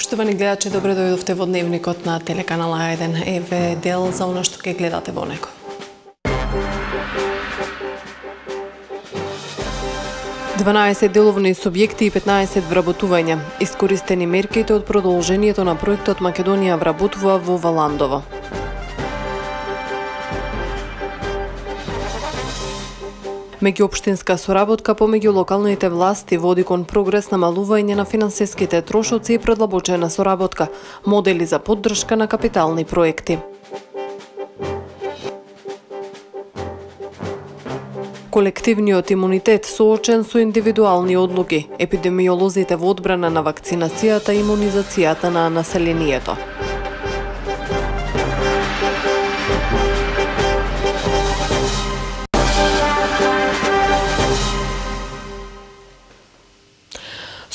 Поштовани гледачи, добро дојдовте во дневникот на телеканал А1. Еве дел за оно што ќе гледате во него. Дванаесет деловни субјекти и 15 вработувања. Искористени мерките од продолжението на проектот Македонија вработува во Валандово. Меѓуопштинска соработка помеѓу локалните власти води кон прогрес намалување на финансиските трошоци и предлабочена соработка, модели за поддршка на капитални проекти. Колективниот имунитет соочен со индивидуални одлуки, епидемиолозите во одбрана на вакцинацијата и имунизацијата на населението.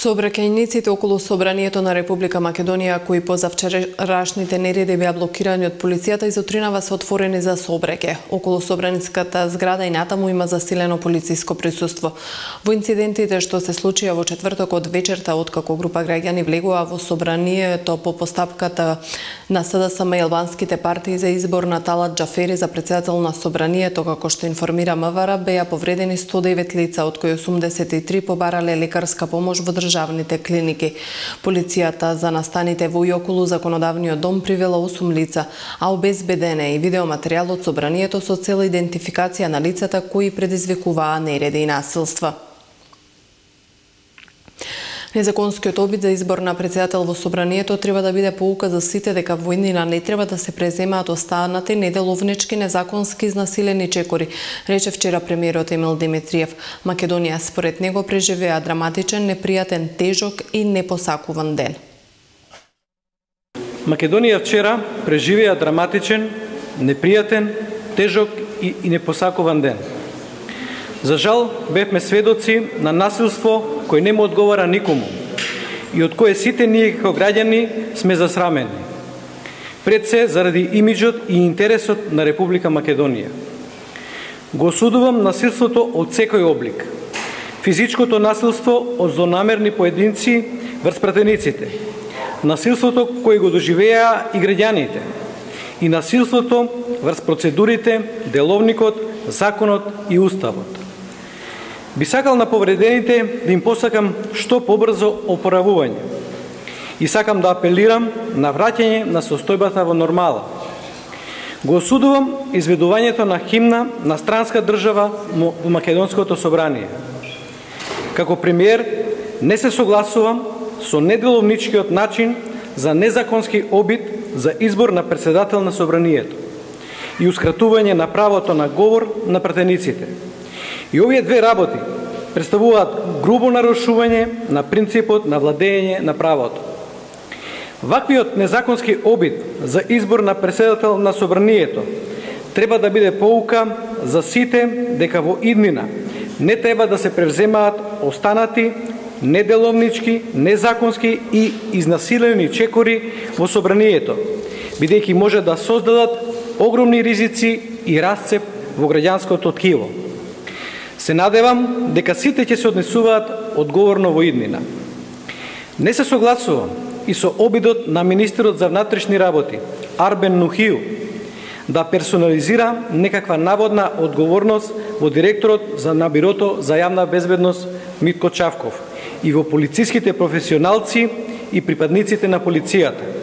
Сообраќајниците околу Собранието на Република Македонија, кои по завчерашните нереди беа блокирани од полицијата, изутринава се отворени за сообраќај. Околу Собраницката зграда и натаму има засилено полициско присуство. Во инцидентите што се случија во четврток од вечерта, откако група граѓани влегоа во Собранието по постапката на СДСМ и албанските партии за избор на Талат Џафери за претседател на Собранието, како што информира МВР, беа повредени 109 лица, од кои 83 побарале лекарска помош во државните клиники. Полицијата за настаните во и околу законодавниот дом привела 8 лица, а обезбеден е и видеоматеријал од Собранието со цел идентификација на лицата кои предизвикуваа нереди и насилства. Незаконскиот обид за избор на претседател во Собранието треба да биде поука за сите дека во иднина не треба да се преземаат останати неделовнички, незаконски изнасилени чекори, рече вчера премиерот Емил Димитриев. Македонија според него преживеа драматичен, непријатен, тежок и непосакуван ден. Македонија вчера преживеа драматичен, непријатен, тежок и непосакуван ден. За жал, бевме сведоци на насилство кој не му одговара никому и од кое сите ние како граѓани сме засрамени. Пред се заради имиджот и интересот на Република Македонија. Го осудувам насилството од секој облик. Физичкото насилство од злонамерни поединци врз пратениците, насилството кој го доживеа и граѓаните, и насилството врз процедурите, деловникот, законот и уставот. Би сакал на повредените да им посакам што побрзо опоравување и сакам да апелирам на враќање на состојбата во нормала. Го осудувам изведувањето на химна на странска држава во Македонското собрание. Како премиер не се согласувам со неделовничкиот начин за незаконски обид за избор на претседател на собранието и ускратување на правото на говор на пратениците. И овие две работи представуваат грубо нарушување на принципот на владење на правото. Ваквиот незаконски обид за избор на претседател на собранието треба да биде поука за сите дека во иднина не треба да се превземаат останати неделовнички, незаконски и изнасилени чекори во собранието, бидејќи може да создадат огромни ризици и расцеп во граѓанското ткиво. Се надевам дека сите ќе се однесуваат одговорно во иднина. Не се согласувам и со обидот на министерот за внатрешни работи, Арбен Нухију, да персонализира некаква наводна одговорност во директорот на Бирото за јавна безбедност Митко Чавков и во полициските професионалци и припадниците на полицијата.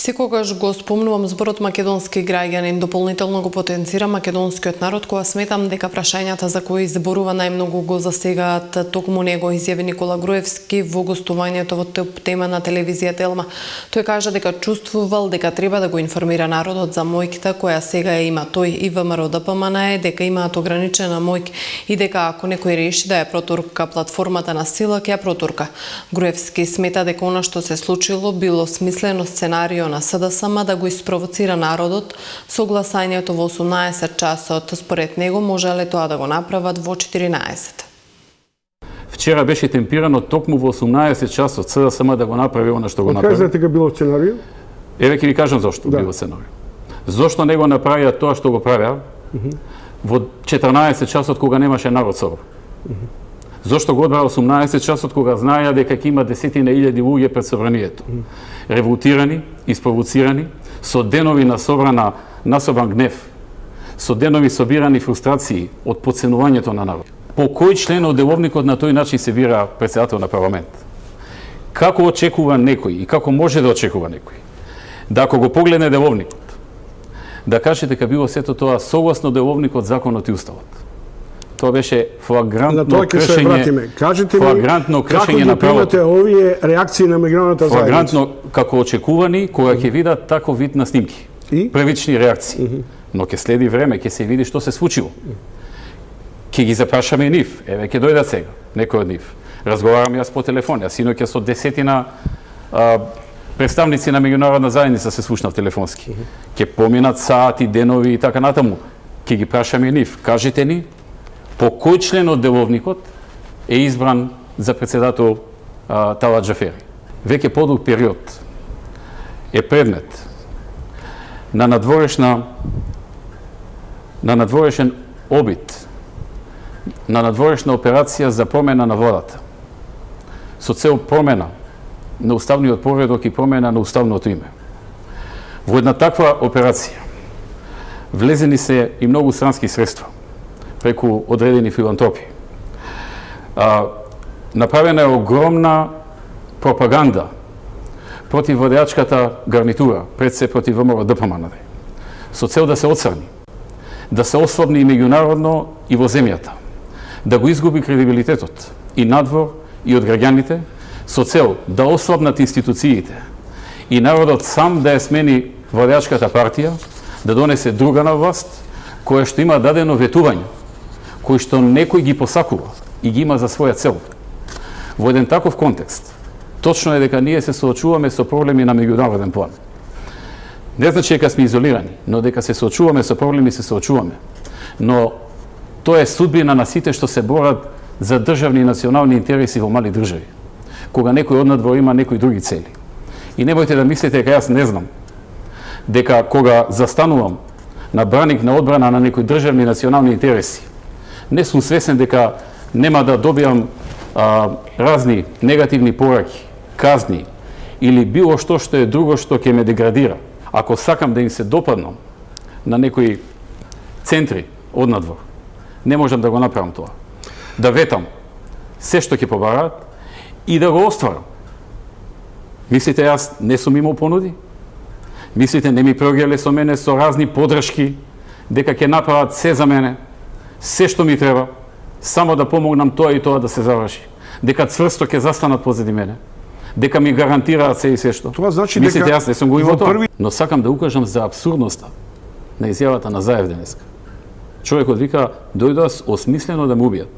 Секогаш го спомнувам зборот македонски граѓанин, дополнително го потенцира македонскиот народ, кога сметам дека прашањата за кои зборува најмногу го засегаат токму него, изјави Никола Груевски во гостувањето во тема на телевизија Телма. Тој кажа дека чувствувал дека треба да го информира народот за мојката која сега ја има тој и ВМРО ДПМН, дека имаат ограничена мојк и дека ако некој реши да ја протурка платформата на сила, ќе ја протурка. Груевски смета дека она што се случило било смислено сценарио на СДСМ да го испровоцира народот со гласањето во 18 часот. Според него можеле тоа да го направат во 14. Вчера беше темпирано токму во 18 часот СДСМ да го направи она што го направи. Кажете дека било сценарио? Еве ќе ви кажам зошто било сценарио. Зошто не го направија тоа што го правеа во 14 часот кога немаше народ собор? Зошто го одбра 18 часот кога знаеа дека ќе има десетина илјади луѓе пред собранието? Револтирани, испровоцирани, со денови на насобран гнев, со денови собирани фрустрации од подценувањето на народ. По кој член од деловникот на тој начин се бира претседател на парламент? Како очекува некој и како може да очекува некој да ако го погледне деловникот, да каже дека било сето тоа согласно деловникот, законот и уставот? Тоа беше флагрантно кршење. Флагрантно кршење на правото. Како ги примате овие реакции на меѓународната заедница? Флагрантно како очекувани кога ќе видат таков вид на снимки. Првични реакции. Но ќе следи време, ќе се види што се случило. Ќе ги запрашаме и нив. Еве ќе дојдат сега некој од нив. Разговарам јас по телефон. Јас синоќа со десетина представници на меѓународна заедница се слушнав телефонски. Ќе поминат сати, денови и така натаму. Ќе ги прашаме и нив. Кажете ни по кој член од деловникот е избран за председател Талат Џафери. Веќе подолг период е предмет на надворешен обид, на надворешна операција за промена на водата, со цел промена на уставниот поредок и промена на уставното име. Во една таква операција влезени се и многу странски средства преку одредени филантропи. Направена е огромна пропаганда против водеачката гарнитура, пред се против ВМРО ДПМН, со цел да се отцрни, да се ослабни и меѓународно и во земјата, да го изгуби кредибилитетот и надвор и од граѓаните, со цел да ослабнат институциите и народот сам да ја смени водеачката партија, да донесе друга на власт, која што има дадено ветување, кој што некој ги посакува и ги има за своја цел. Во еден таков контекст, точно е дека ние се соочуваме со проблеми на меѓународен план. Не значи дека сме изолирани, но дека се соочуваме со проблеми, се соочуваме. Но тоа е судбина на сите што се борат за државни и национални интереси во мали држави, кога некој од надвор има некои други цели. И немојте да мислите дека јас не знам дека кога застанувам на браник на одбрана на некои државни и национални интереси, не сум свесен дека нема да добијам разни негативни пораки, казни или било што е друго што ќе ме деградира. Ако сакам да им се допаднам на некои центри од надвор, не можам да го направам тоа. Да ветам се што ќе побараат и да го остварам. Мислите јас не сум имал понуди? Мислите не ми проѓале со мене со разни подршки дека ќе направат се за мене, се што ми треба, само да помогнам тоа и тоа да се заврши. Дека цврсто ќе застанат позади мене, дека ми гарантираат се и се што. Тоа значи мислите дека јас не сум го имал тоа. Но сакам да укажам за абсурдноста на изјавата на Заев денеска. Човекот вика дојдоа осмислено да ме убијат.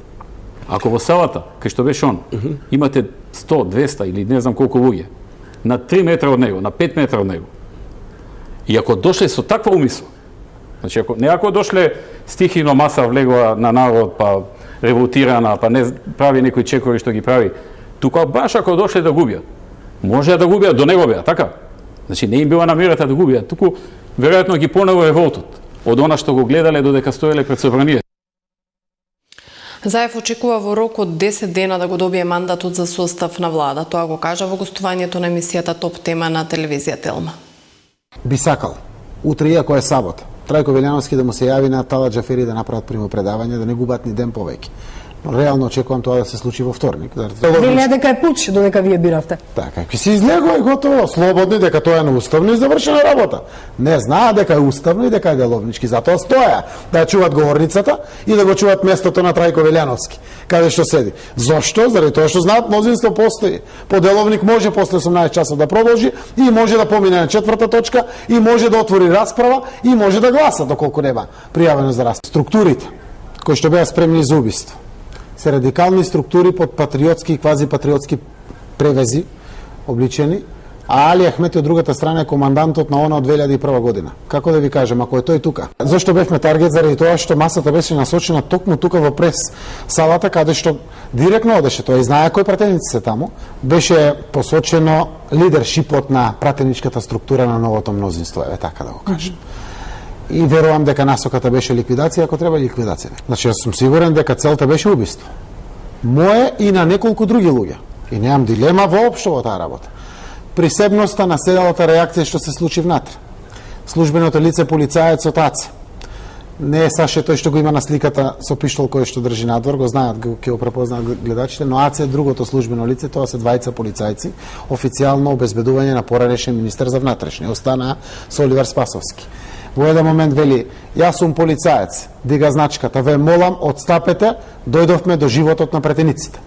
Ако во салата, кај што беше он, имате 100, 200 или не знам колку луѓе, на 3 метра од него, на 5 метра од него, и ако дошле со таква умисла, значи ако дошле стихино маса влегла на народ, па револтирана, па не прави некои чекори што ги прави, тука баш ако дошле да губиат, може да губиат до него беа, така? Значи не им била намерата да губиат, туку веројатно ги понело револтот од она што го гледале додека стоеле пред собранието. Заев очекува во рок од 10 дена да го добие мандатот за состав на влада. Тоа го кажа во гостувањето на емисијата Топ тема на телевизија Телма. Би сакал, утре иако е сабота, Трајко Велјановски да му се јави на Талат Џафери да направат примопредавање, да не губат ни ден повеќе. Но реално очекувам тоа да се случи во вторник. Велија дека е пуч додека вие биравте. Така, ќе се излегува и готово, слободно дека тоа е неуставно и завршена работа. Не знаат дека е уставно и дека е деловнички, затоа стоја да ја чуваат говорницата и да го чуваат местото на Трајко Велјановски, каде што седи. Зошто? Заради тоа што знаат мнозинство постои. По деловник може после 18 часот да продолжи и може да помине на четврта точка и може да отвори расправа и може да гласа доколку нема пријавено за расправа. Структурите кои што беа спремни за убиство се радикални структури под патриотски и квазипатриотски превези обличени, а Али Ахмети од другата страна е командантот на она од 2001 година. Како да ви кажем, ако е тој тука? Зошто бевме таргет? Заради тоа што масата беше насочена токму тука во прес салата, каде што директно одеше, тој знае кои пратеници се таму, беше посочено лидершипот на пратеничката структура на новото мнозинство, еве така да го кажем. И верувам дека насоката беше ликвидација, ако треба ликвидација. Значи, јас сум сигурен дека целта беше убиство. Мое и на неколку други луѓе. И немам дилема воопшто во таа работа. Присебноста на седалата реакција што се случи внатре. Службеното лице полицаецот Аце. Не е Саше тој што го има на сликата со пиштол кој што држи надвор, го знаат, ќе го препознаат гледачите, но Аце е другото службено лице, тоа се двајца полицајци, официјално обезбедување на поранешен министер за внатрешни. Останаа со Оливер Спасовски. Во еден момент вели, јас сум полицаец, дига значката, ве молам, отстапете, дојдовме до животот на претениците.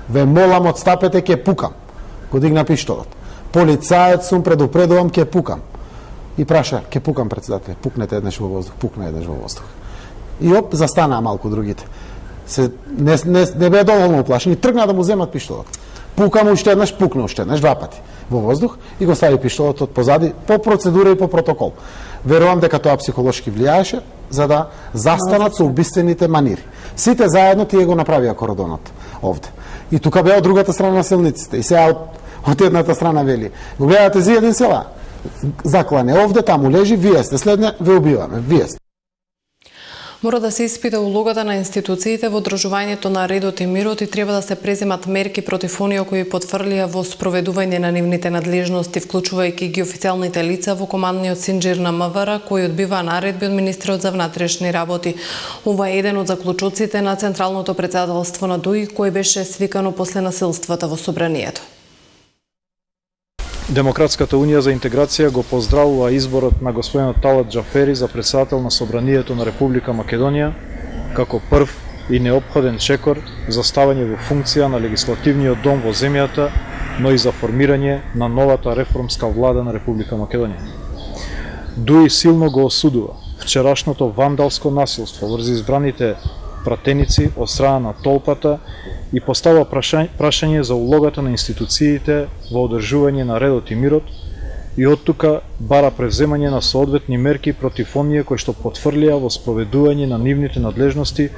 Ве молам, отстапете, ќе пукам. Го дигна пиштолот. Полицаец сум, предупредувам, ќе пукам. И праша, ќе пукам, председателе, пукнете еднаш во воздух, пукна еднаш во воздух. И оп, застанаа малку другите. Не беа доволно уплашени, тргна да му земат пиштолот. Пукам уште еднаш, пукна уште еднаш, два пати во воздух и го стави пиштолот од позади, по процедура и по протокол. Верувам дека тоа психолошки влијаеше за да застанат со убиствените манири. Сите заедно тие го направија кордонот овде. И тука беа од другата страна на селниците. И сега од едната страна вели, го гледате за еден села, заклане овде, таму лежи, вие сте следне, ве убиваме, вие сте. Мора да се испита улогата на институциите во одржувањето на редот и мирот и треба да се преземат мерки против оние кои потврлија во спроведување на нивните надлежности, вклучувајќи ги официјалните лица во командниот синџир на МВР, кои одбиваа наредби од министерот за внатрешни работи. Ова е еден од заклучоците на Централното председателство на ДУИ, кој беше свикано после насилствата во собранието. Демократската унија за интеграција го поздравува изборот на господинот Талат Џафери за председател на Собранието на Република Македонија како прв и неопходен чекор за ставање во функција на легислативниот дом во земјата, но и за формирање на новата реформска влада на Република Македонија. ДУИ силно го осудува вчерашното вандалско насилство врз избраните пратеници од страна на толпата и постава прашање за улогата на институциите во одржување на редот и мирот и оттука бара превземање на соодветни мерки против оние кои што потврлија во спроведување на нивните надлежности,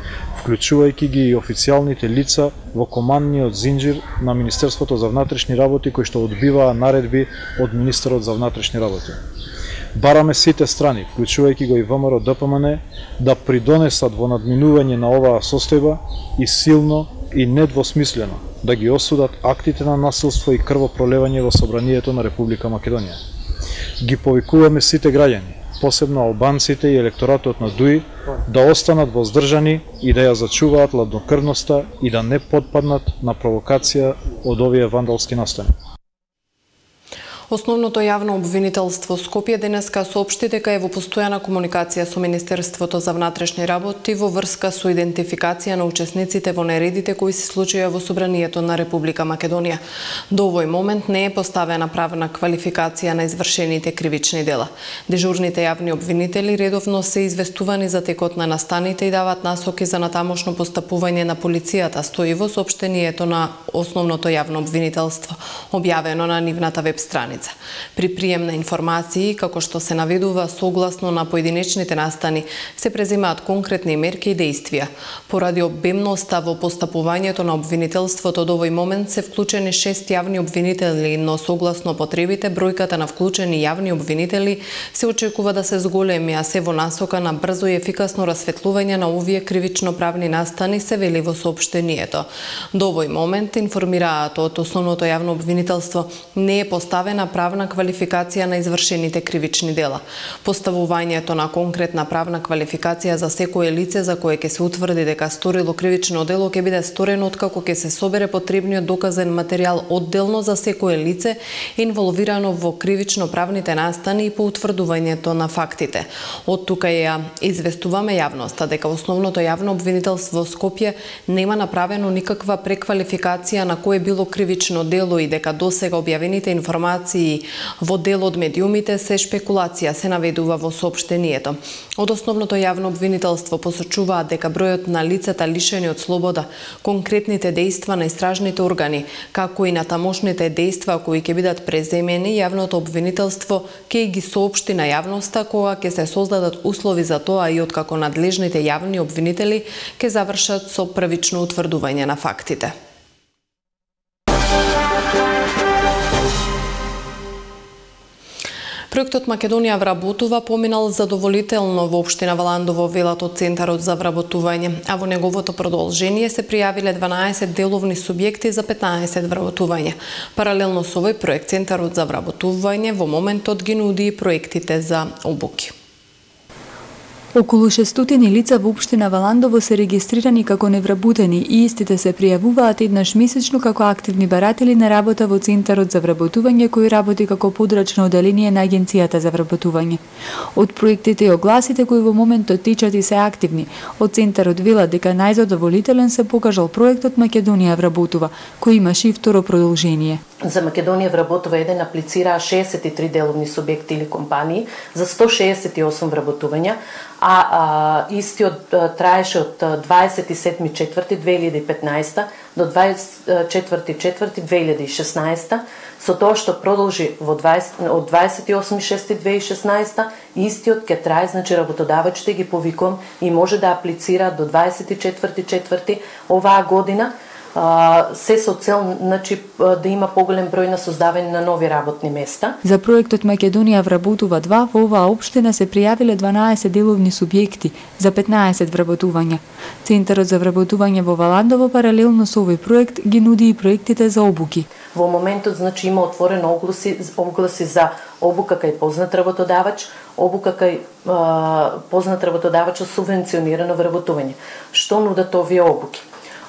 вклучувајќи ги и официјалните лица во командниот зинџир на Министерството за внатрешни работи кои што одбиваа наредби од Министерот за внатрешни работи. Бараме сите страни, вклучувајќи го и ВМРО ДПМН, да придонесат во надминување на оваа состојба и силно и недвосмислено да ги осудат актите на насилство и крвопролевање во Собранието на Република Македонија. Ги повикуваме сите граѓани, посебно албанците и електоратот на ДУИ, да останат воздржани и да ја зачуваат ладнокрвноста и да не потпаднат на провокација од овие вандалски настани. Основното јавно обвинителство Скопје денеска соопшти дека е во постојана комуникација со Министерството за внатрешни работи во врска со идентификација на учесниците во нередите кои се случија во Собранието на Република Македонија. До овој момент не е поставена правна квалификација на извршените кривични дела. Дежурните јавни обвинители редовно се известувани за текот на настаните и дават насоки за натамошно постапување на полицијата, стои во соопштението на Основното јавно обвинителство, објавено на нивната веб страница. При прием на информации, како што се наведува согласно на поединечните настани, се преземаат конкретни мерки и действија. Поради обемноста во постапувањето на обвинителството до овој момент се вклучени 6 јавни обвинители, но согласно потребите бројката на вклучени јавни обвинители се очекува да се зголеми, а се во насока на брзо и ефикасно расветлување на овие кривично-правни настани, се вели во соопштението. До овој момент, информираат од Основното јавно обвинителство, не е поставена правна квалификација на извршените кривични дела. Поставувањето на конкретна правна квалификација за секое лице за кое ќе се утврди дека сторило кривично дело ќе биде сторено откако ќе се собере потребниот доказен материјал одделно за секое лице инволвирано во кривично-правните настани и по утврдувањето на фактите. Од тука ја известуваме јавноста дека Основното јавно обвинителство Скопје нема направено никаква преквалификација на кое било кривично дело и дека досега објавените информации во дел од медиумите се шпекулација, се наведува во соопштението. Од Основното јавно обвинителство посочуваат дека бројот на лицата лишени од слобода, конкретните дејства на истражните органи, како и на тамошните дејства кои ќе бидат преземени, јавното обвинителство ќе ги соопшти на јавноста кога ќе се создадат услови за тоа и откако надлежните јавни обвинители ќе завршат со првично утврдување на фактите. Проектот Македонија вработува поминал задоволително во општина Валандово, велат од Центарот за вработување, а во неговото продолжение се пријавиле 12 деловни субјекти за 15 вработување. Паралелно со овој проект, Центарот за вработување во моментот ги нуди и проектите за обуки. Околу 600 лица во општина Валандово се регистрирани како невработени и истите се пријавуваат еднаш месечно како активни баратели на работа во Центарот за вработување, кој работи како подрачно оделение на Агенцијата за вработување. Од проектите и огласите кои во моментот течат и се активни, од Центарот велат дека најзадоволителен се покажал проектот Македонија вработува, кој имаше и второ продолжение. За Македонија вработува 1 аплицираа 63 деловни субјекти или компании за 168 вработувања, а истиот траеше од 27.4.2015 до 24.4.2016, со тоа што продолжи од 28.6.2016 и истиот ќе трае, значи работодавачите ги повикувам и може да аплицира до 24.4. оваа година, се со цел, значи, да има поголем број на создавање на нови работни места. За проектот Македонија вработува 2, во оваа општина се пријавиле 12 деловни субјекти за 15 вработувања. Центарот за вработување во Валандово паралелно со овој проект ги нуди и проектите за обуки. Во моментот, значи, има отворено огласи за обука кај познат работодавач, обука кај познат работодавач со субвенционирано вработување. Што нудат овие обуки?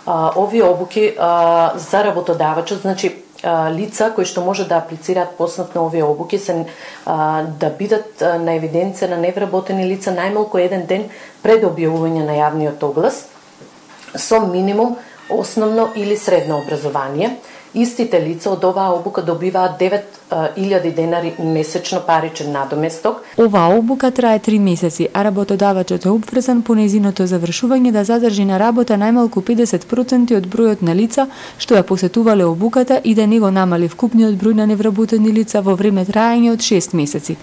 Овие обуки за работодавачот, значи лица кои што може да аплицираат поснат на овие обуки се да бидат на евиденција на невработени лица најмалку еден ден пред објавување на јавниот оглас со минимум основно или средно образование. Истите лица од оваа обука добиваат 9.000 денари месечно паричен надоместок. Оваа обука трае 3 месеци, а работодавачот е обврзан по нејзиното завршување да задржи на работа најмалку 50% од бројот на лица што ја посетувале обуката и да не го намали вкупниот број на невработени лица во време траење од 6 месеци.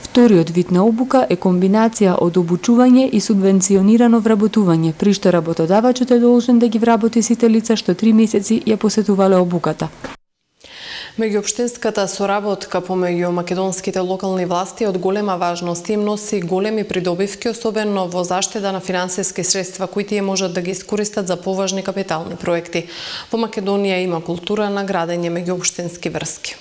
Вториот вид на обука е комбинација од обучување и субвенционирано вработување, при што работодавачот е должен да ги вработи сите лица што 3 месеци ја посетувале обуката. Меѓуопштинската соработка помеѓу македонските локални власти од голема важност им носи големи придобивки, особено во заштеда на финансиски средства кои тие можат да ги искористат за поважни капитални проекти. Во Македонија има култура на градење меѓуопштински врски.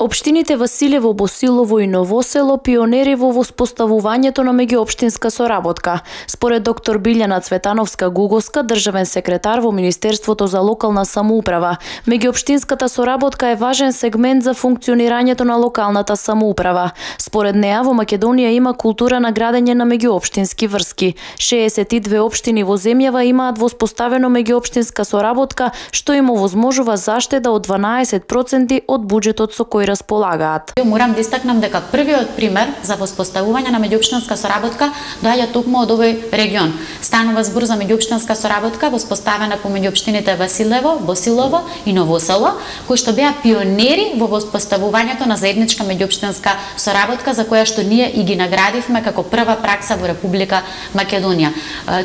Општините Василево, Босилово и Ново село пионери во воспоставувањето на меѓуопштинска соработка. Според доктор Билјана Цветановска-Гуговска, државен секретар во Министерството за локална самоуправа, меѓуопштинската соработка е важен сегмент за функционирањето на локалната самоуправа. Според неа, во Македонија има култура на градење на меѓуопштински врски. 62 општини во земјава имаат воспоставено меѓуопштинска соработка, што им овозможува заштеда од 12% од буџетот со кој располагаат. Морам да истакнам дека првиот пример за воспоставување на меѓуопштинска соработка доаѓа токму од овој регион. Станува збор за меѓуопштинска соработка воспоставена помеѓу општините Василево, Босилово и Ново село, кои што беа пионери во воспоставувањето на заедничка меѓуопштинска соработка, за која што ние и ги наградивме како прва пракса во Република Македонија.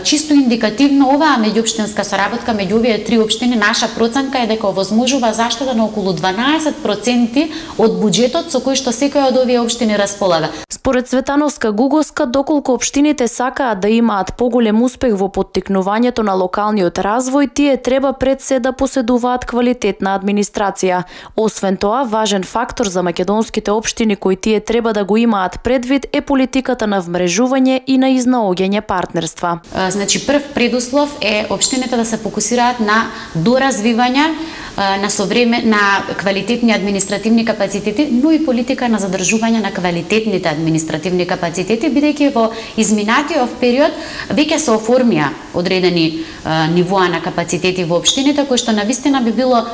Чисто индикативно оваа меѓуопштинска соработка меѓу овие три општини, наша проценка е дека овозможува заштеда на околу 12% од буџетот со кој што секој од овие општини располага. Според Цветановска-Гуговска, доколку општините сакаат да имаат поголем успех во поттикнувањето на локалниот развој, тие треба пред се да поседуваат квалитетна администрација. Освен тоа, важен фактор за македонските општини кои тие треба да го имаат предвид е политиката на вмрежување и на изнаоѓање партнерства. Значи, прв предуслов е општините да се фокусираат на доразвивање на квалитетни административни капацитети, но и политика на задржување на квалитетните административни капацитети, бидејќи во изминатиот период веќе се оформија одредени нивоа на капацитети во општините, кои што навистина би било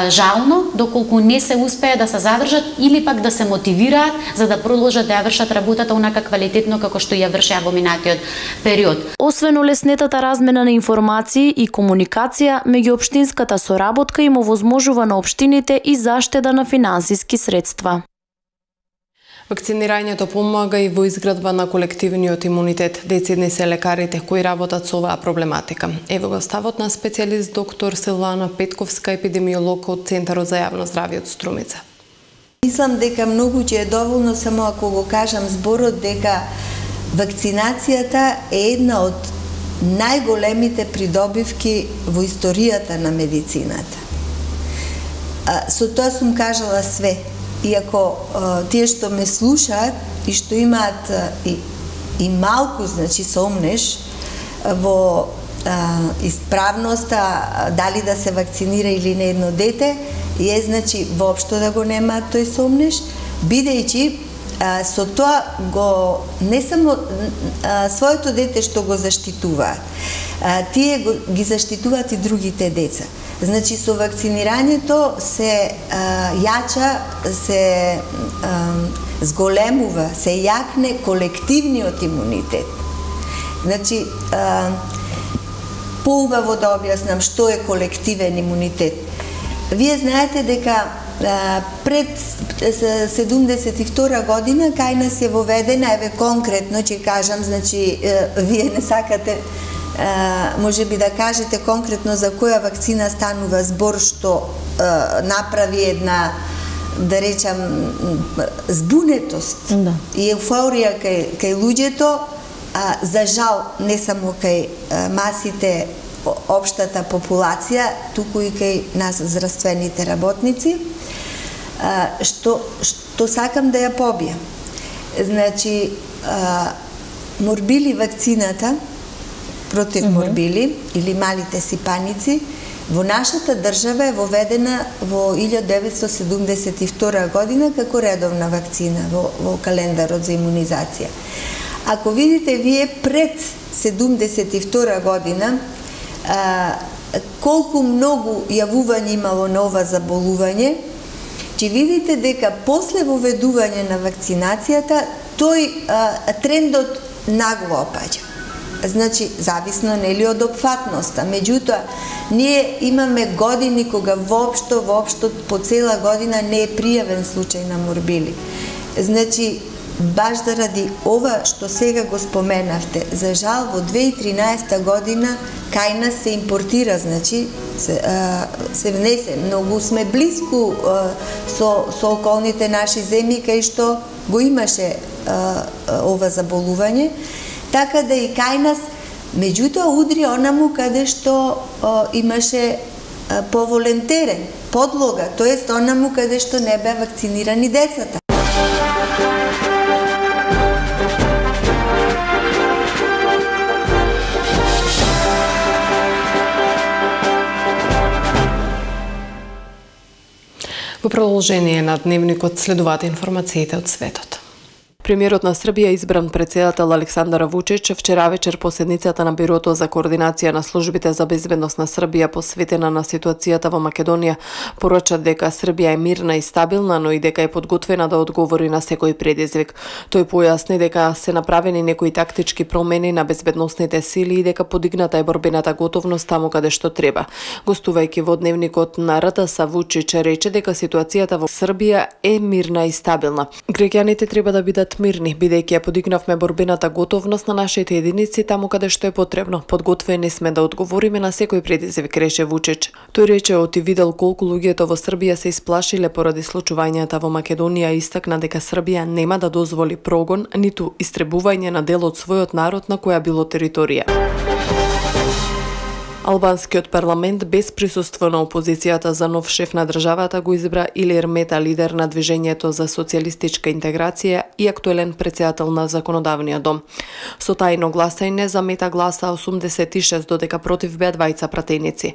жално доколку не се успее да се задржат или пак да се мотивираат за да продолжат да ја вршат работата онака квалитетно како што ја вршеа во минатиот период. Освен улеснетата размена на информации и комуникација, меѓуопштинската соработка им овозможува на општините и заштеда на финансиски средства. Вакцинирањето помага и во изградба на колективниот имунитет. Децидни се лекарите кои работат со оваа проблематика. Ево го ставот на специјалист доктор Силвана Петковска, епидемиолог од Центарот за јавно здравје од Струмица. Мислам дека многу ќе е доволно само ако го кажам зборот дека вакцинацијата е една од најголемите придобивки во историјата на медицината. Со тоа сум кажала све. Иако тие што ме слушаат и што имаат и малку, значи, сомнеш во исправноста дали да се вакцинира или не едно дете, е, значи, воопшто да го немаат тој сомнеш, бидејќи со тоа го не само своето дете што го заштитуваат, тие ги заштитуваат и другите деца. Значи, со вакцинирањето се јача, се зголемува, се јакне колективниот имунитет. Значи, поубаво да објаснам што е колективен имунитет. Вие знаете дека пред 72 година кај нас е воведена, еве конкретно ќе кажам, значи вие не сакате може би да кажете конкретно за која вакцина станува збор што направи една, да речам, збунетост и еуфорија кај луѓето, за жал не само кај масите, општата популација, туку и кај нас здравствените работници, што сакам да ја побијам. Значи, морбили вакцината против морбили или малите сипаници во нашата држава е воведена во 1972 година како редовна вакцина во календарот за имунизација. Ако видите вие пред 72 година колку многу јавување имало на ова заболување, ќе видите дека после воведување на вакцинацијата тој трендот нагло опаѓа. Значи, зависно нели од опфатноста. Меѓутоа, ние имаме години кога воопшто по цела година не е пријавен случај на морбили. Значи, баш заради ова што сега го споменавте, за жал во 2013 година кај нас се импортира, значи се внесе. Многу сме близко со околните наши земји кај што го имаше ова заболување, така да и кај нас, меѓутоа удри онаму каде што имаше поволен терен, подлога, тоест онаму каде што не беа вакцинирани децата. Во продолжение на дневникот следуваат информациите од светот. Премиерот на Србија, избран председател Александар Вучич, вчера вечер по седницата на Бирото за координација на службите за безбедност на Србија посветена на ситуацијата во Македонија, порача дека Србија е мирна и стабилна, но и дека е подготвена да одговори на секој предизвик. Тој појасни дека се направени некои тактички промени на безбедносните сили и дека подигната е борбената готовност таму каде што треба. Гостувајќи во дневникот на РТС, Вучич рече дека ситуацијата во Србија е мирна и стабилна. Граѓаните треба да бидат мирни, бидејќи ја подигнавме борбената готовност на нашите единици таму каде што е потребно. Подготвени сме да одговориме на секој предизвик, рече Вучич. Тој рече оти видел колку луѓето во Србија се исплашиле поради случувањата во Македонија и истакна дека Србија нема да дозволи прогон ниту истребување на дел од својот народ на која било територија. Албанскиот парламент без присуство на опозицијата за нов шеф на државата го избра Илир Мета, лидер на движењето за социјалистичка интеграција и актуелен претседател на законодавниот дом. Со тајно гласање за Мета гласа 86, додека против беа двајца пратеници.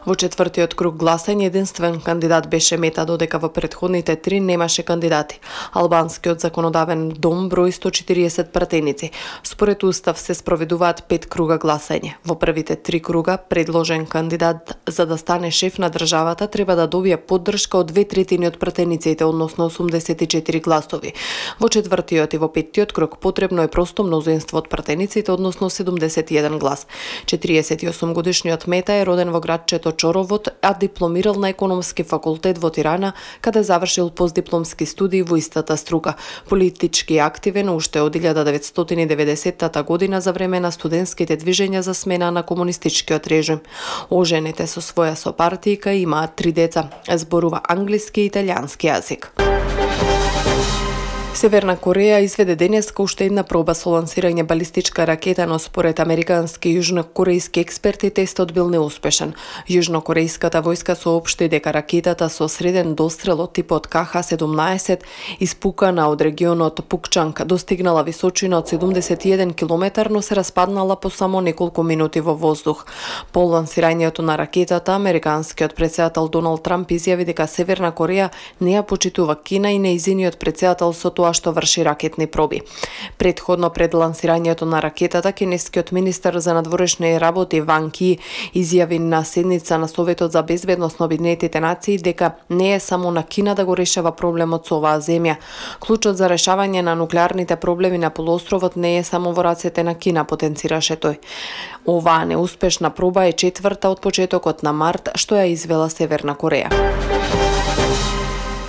Во четвртиот круг гласање единствен кандидат беше Мета, додека во претходните 3 немаше кандидати. Албанскиот законодавен дом брои 140 пратеници. Според устав се спроведуваат 5 круга гласање. Во првите 3 круга предложен кандидат за да стане шеф на државата треба да добие поддршка од 2/3 од пратениците, односно 84 гласови. Во четвртиот и во петтиот круг потребно е просто мнозинство од пратениците, односно 71 глас. 48 годишниот Мета е роден во градчето Чоровот, а дипломирал на економски факултет во Тирана, каде завршил постдипломски студии во истата струка. Политички активен уште од 1990 година за време на студентските движења за смена на комунистичкиот режим. Оженете со своја сопартијка, имаат 3 деца, зборува англиски и италијански јазик. Северна Кореја изведе денеска уште една проба со лансирање балистичка ракета, но според американски и јужнокорејски експерти тестот бил неуспешен. Јужнокорејската војска соопшти дека ракетата со среден дострел од типот КХ-17 испукана од регионот Пукчанг достигнала височина од 71 км, но се распаднала по само неколку минути во воздух. По лансирањето на ракетата, американскиот претседател Доналд Трамп изјави дека Северна Кореја не ја почитува Кина и нејзиниот претседател со тоа што врши ракетни проби. Предходно пред лансирањето на ракетата, кинескиот министер за надворешни работи Ван Ки изјави на седница на Советот за безбедност на Обединетите нации дека не е само на Кина да го решава проблемот со оваа земја. Клучот за решавање на нуклеарните проблеми на полуостровот не е само во рацете на Кина, потенцираше тој. Оваа неуспешна проба е четврта од почетокот на март што ја извела Северна Кореја.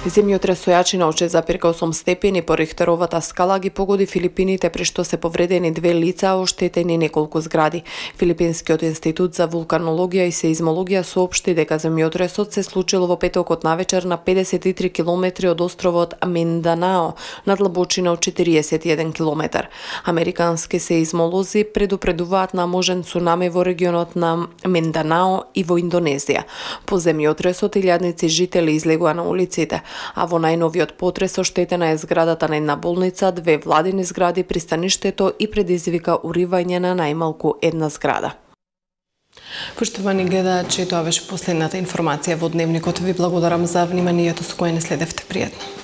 Земјотрес со јачина од 6,8 степени по Рихтеровата скала ги погоди Филипините, при што се повредени 2 лица, а оштетени неколку згради. Филипинскиот институт за вулканологија и сеизмологија соопшти дека земјотресот се случил во петокот навечер на 53 километри од островот Минданао, на длабочина од 41 километар. Американски сеизмолози предупредуваат на можен цунами во регионот на Минданао и во Индонезија. По земјотресот илјадници жители излегоа на улиците, а во најновиот потрес оштетена е зградата на една болница, 2 владини згради, пристаништето и предизвика уривање на најмалку една зграда. Поштовани гледачи, тоа беше последната информација во Дневникот. Ви благодарам за вниманието со кое не следевте. Пријатно.